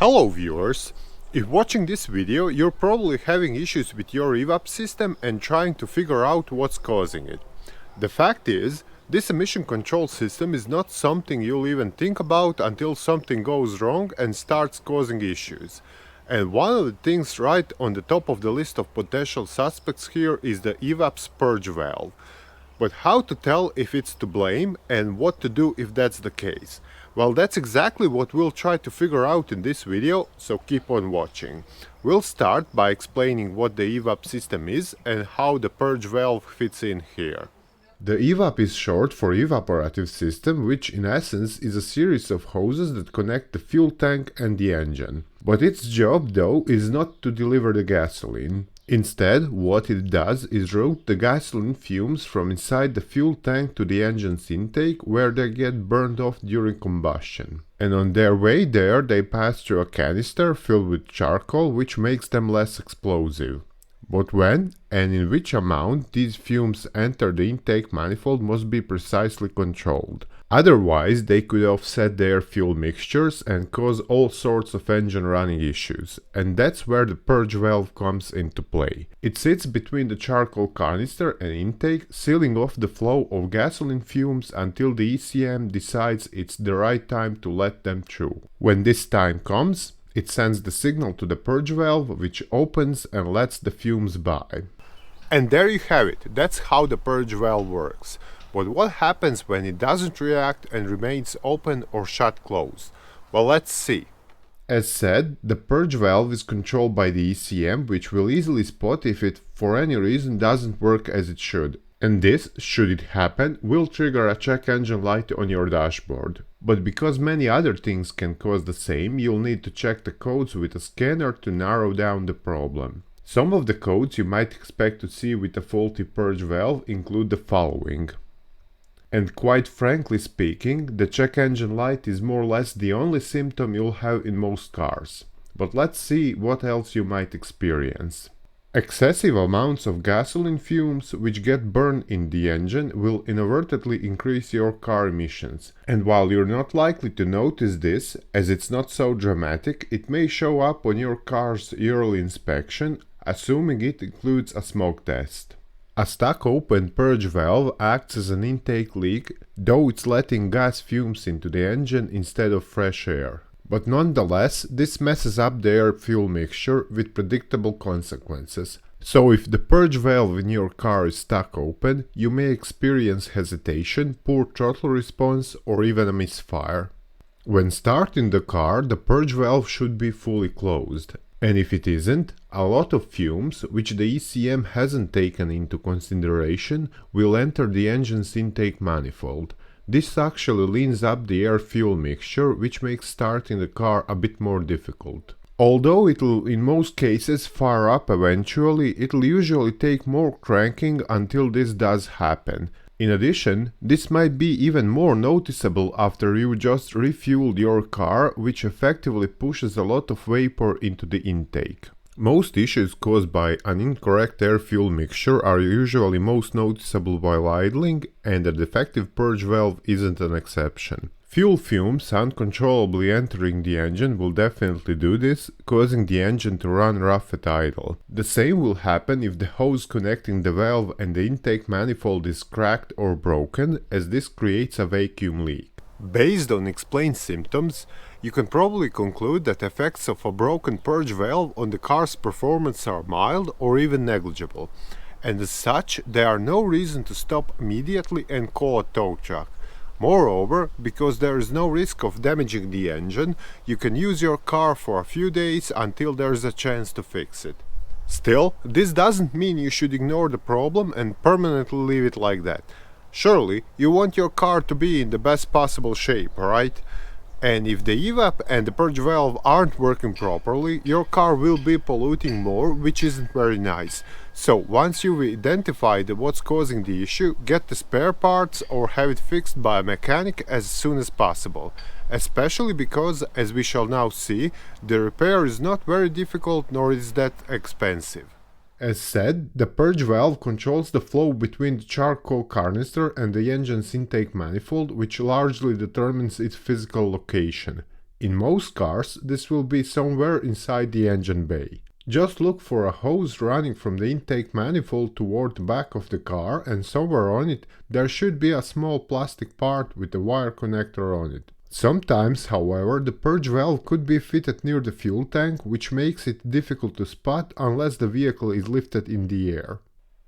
Hello viewers! If watching this video, you're probably having issues with your EVAP system and trying to figure out what's causing it. The fact is, this emission control system is not something you'll even think about until something goes wrong and starts causing issues. And one of the things right on the top of the list of potential suspects here is the EVAP's purge valve. But how to tell if it's to blame and what to do if that's the case? Well, that's exactly what we'll try to figure out in this video, so keep on watching. We'll start by explaining what the EVAP system is and how the purge valve fits in here. The EVAP is short for evaporative system, which in essence is a series of hoses that connect the fuel tank and the engine. But its job though is not to deliver the gasoline. Instead, what it does is route the gasoline fumes from inside the fuel tank to the engine's intake, where they get burned off during combustion. And on their way there, they pass through a canister filled with charcoal, which makes them less explosive. But when and in which amount these fumes enter the intake manifold must be precisely controlled. Otherwise, they could offset their fuel mixtures and cause all sorts of engine running issues. And that's where the purge valve comes into play. It sits between the charcoal canister and intake, sealing off the flow of gasoline fumes until the ECM decides it's the right time to let them through. When this time comes, it sends the signal to the purge valve, which opens and lets the fumes by. And there you have it, that's how the purge valve works. But what happens when it doesn't react and remains open or shut closed? Well, let's see. As said, the purge valve is controlled by the ECM, which will easily spot if it for any reason doesn't work as it should. And this, should it happen, will trigger a check engine light on your dashboard. But because many other things can cause the same, you'll need to check the codes with a scanner to narrow down the problem. Some of the codes you might expect to see with a faulty purge valve include the following. And quite frankly speaking, the check engine light is more or less the only symptom you'll have in most cars. But let's see what else you might experience. Excessive amounts of gasoline fumes which get burned in the engine will inadvertently increase your car emissions. And while you're not likely to notice this, as it's not so dramatic, it may show up on your car's yearly inspection, assuming it includes a smoke test. A stuck open purge valve acts as an intake leak, though it's letting gas fumes into the engine instead of fresh air. But nonetheless, this messes up the air fuel mixture with predictable consequences. So if the purge valve in your car is stuck open, you may experience hesitation, poor throttle response, or even a misfire. When starting the car, the purge valve should be fully closed. And if it isn't, a lot of fumes, which the ECM hasn't taken into consideration, will enter the engine's intake manifold. This actually leans up the air-fuel mixture, which makes starting the car a bit more difficult. Although it'll in most cases fire up eventually, it'll usually take more cranking until this does happen. In addition, this might be even more noticeable after you just refueled your car, which effectively pushes a lot of vapor into the intake. Most issues caused by an incorrect air-fuel mixture are usually most noticeable while idling, and a defective purge valve isn't an exception. Fuel fumes uncontrollably entering the engine will definitely do this, causing the engine to run rough at idle. The same will happen if the hose connecting the valve and the intake manifold is cracked or broken, as this creates a vacuum leak. Based on explained symptoms, you can probably conclude that effects of a broken purge valve on the car's performance are mild or even negligible, and as such, there are no reason to stop immediately and call a tow truck. Moreover, because there is no risk of damaging the engine, you can use your car for a few days until there is a chance to fix it. Still, this doesn't mean you should ignore the problem and permanently leave it like that. Surely, you want your car to be in the best possible shape, right? And if the EVAP and the purge valve aren't working properly, your car will be polluting more, which isn't very nice. So once you've identified what's causing the issue, get the spare parts or have it fixed by a mechanic as soon as possible. Especially because, as we shall now see, the repair is not very difficult nor is that expensive. As said, the purge valve controls the flow between the charcoal canister and the engine's intake manifold, which largely determines its physical location. In most cars, this will be somewhere inside the engine bay. Just look for a hose running from the intake manifold toward the back of the car, and somewhere on it there should be a small plastic part with a wire connector on it. Sometimes, however, the purge valve could be fitted near the fuel tank, which makes it difficult to spot unless the vehicle is lifted in the air.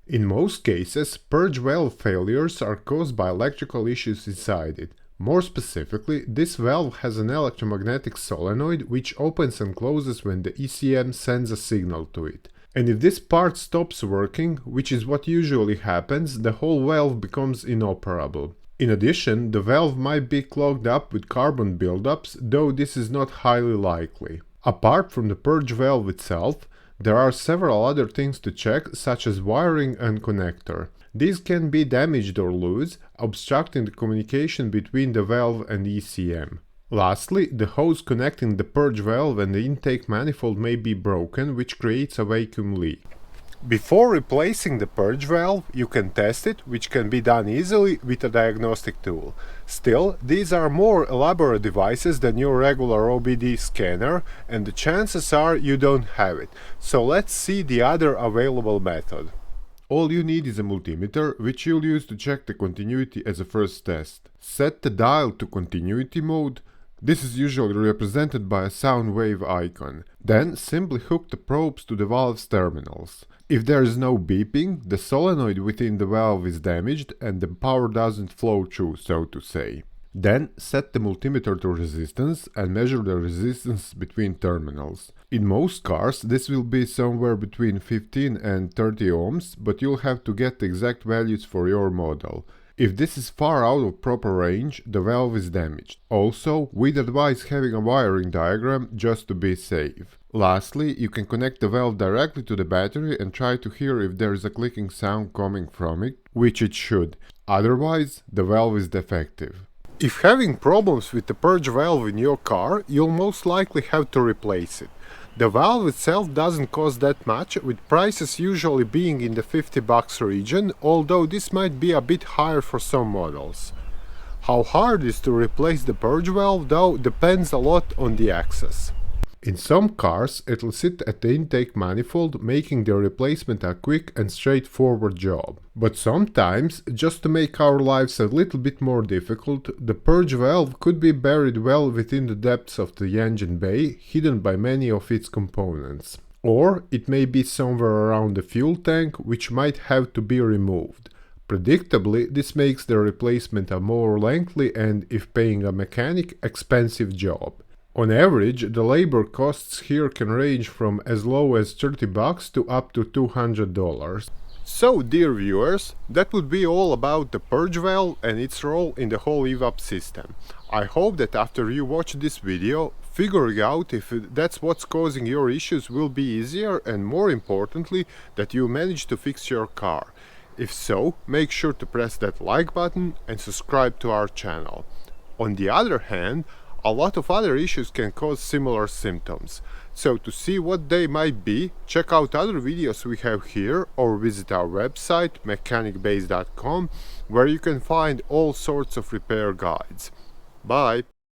In most cases, purge valve failures are caused by electrical issues inside it. More specifically, this valve has an electromagnetic solenoid which opens and closes when the ECM sends a signal to it. And if this part stops working, which is what usually happens, the whole valve becomes inoperable. In addition, the valve might be clogged up with carbon buildups, though this is not highly likely. Apart from the purge valve itself, there are several other things to check, such as wiring and connector. These can be damaged or loose, obstructing the communication between the valve and ECM. Lastly, the hose connecting the purge valve and the intake manifold may be broken, which creates a vacuum leak. Before replacing the purge valve, you can test it, which can be done easily with a diagnostic tool. Still, these are more elaborate devices than your regular OBD scanner, and the chances are you don't have it. So let's see the other available method. All you need is a multimeter, which you'll use to check the continuity as a first test. Set the dial to continuity mode. This is usually represented by a sound wave icon. Then simply hook the probes to the valve's terminals. If there is no beeping, the solenoid within the valve is damaged and the power doesn't flow through, so to say. Then set the multimeter to resistance and measure the resistance between terminals. In most cars this will be somewhere between 15 and 30 ohms, but you'll have to get the exact values for your model. If this is far out of proper range, the valve is damaged. Also, we'd advise having a wiring diagram just to be safe. Lastly, you can connect the valve directly to the battery and try to hear if there is a clicking sound coming from it, which it should. Otherwise, the valve is defective. If having problems with the purge valve in your car, you'll most likely have to replace it. The valve itself doesn't cost that much, with prices usually being in the $50 region, although this might be a bit higher for some models. How hard it is to replace the purge valve, though, depends a lot on the access. In some cars, it'll sit at the intake manifold, making the replacement a quick and straightforward job. But sometimes, just to make our lives a little bit more difficult, the purge valve could be buried well within the depths of the engine bay, hidden by many of its components. Or it may be somewhere around the fuel tank, which might have to be removed. Predictably, this makes the replacement a more lengthy and, if paying a mechanic, expensive job. On average, the labor costs here can range from as low as $30 to up to $200. So, dear viewers, that would be all about the purge valve and its role in the whole EVAP system. I hope that after you watch this video, figuring out if that's what's causing your issues will be easier, and more importantly, that you manage to fix your car. If so, make sure to press that like button and subscribe to our channel. On the other hand, a lot of other issues can cause similar symptoms. So to see what they might be, check out other videos we have here or visit our website mechanicbase.com, where you can find all sorts of repair guides. Bye!